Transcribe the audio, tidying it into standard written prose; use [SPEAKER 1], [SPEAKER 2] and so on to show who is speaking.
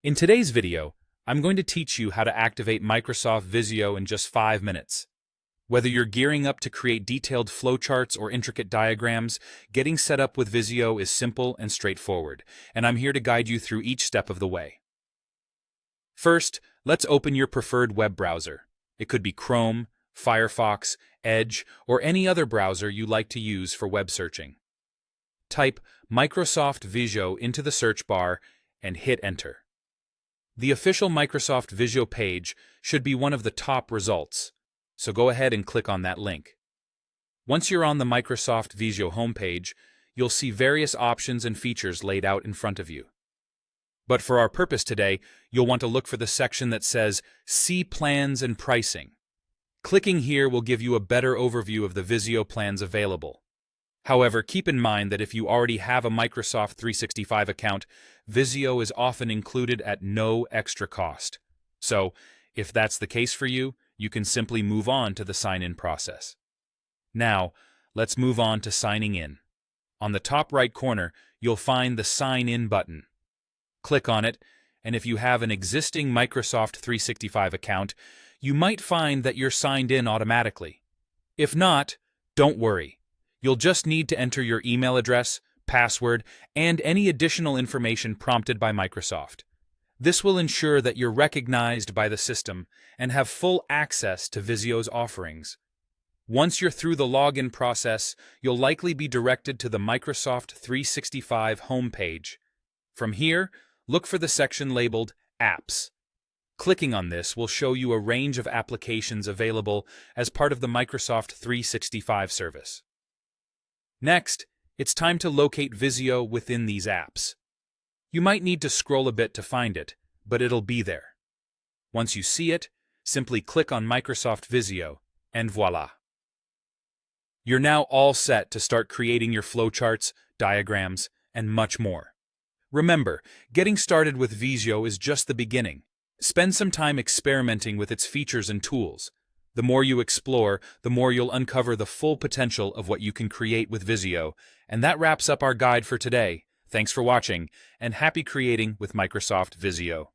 [SPEAKER 1] In today's video, I'm going to teach you how to activate Microsoft Visio in just 5 minutes. Whether you're gearing up to create detailed flowcharts or intricate diagrams, getting set up with Visio is simple and straightforward, and I'm here to guide you through each step of the way. First, let's open your preferred web browser. It could be Chrome, Firefox, Edge, or any other browser you like to use for web searching. Type Microsoft Visio into the search bar and hit Enter. The official Microsoft Visio page should be one of the top results, so go ahead and click on that link. Once you're on the Microsoft Visio homepage, you'll see various options and features laid out in front of you. But for our purpose today, you'll want to look for the section that says See Plans and Pricing. Clicking here will give you a better overview of the Visio plans available. However, keep in mind that if you already have a Microsoft 365 account, Visio is often included at no extra cost. So, if that's the case for you, you can simply move on to the sign-in process. Now, let's move on to signing in. On the top right corner, you'll find the Sign In button. Click on it, and if you have an existing Microsoft 365 account, you might find that you're signed in automatically. If not, don't worry. You'll just need to enter your email address, password, and any additional information prompted by Microsoft. This will ensure that you're recognized by the system and have full access to Visio's offerings. Once you're through the login process, you'll likely be directed to the Microsoft 365 homepage. From here, look for the section labeled Apps. Clicking on this will show you a range of applications available as part of the Microsoft 365 service. Next, it's time to locate Visio within these apps. You might need to scroll a bit to find it, but it'll be there. Once you see it, simply click on Microsoft Visio, and voila! You're now all set to start creating your flowcharts, diagrams, and much more. Remember, getting started with Visio is just the beginning. Spend some time experimenting with its features and tools. The more you explore, the more you'll uncover the full potential of what you can create with Visio. And that wraps up our guide for today. Thanks for watching, and happy creating with Microsoft Visio.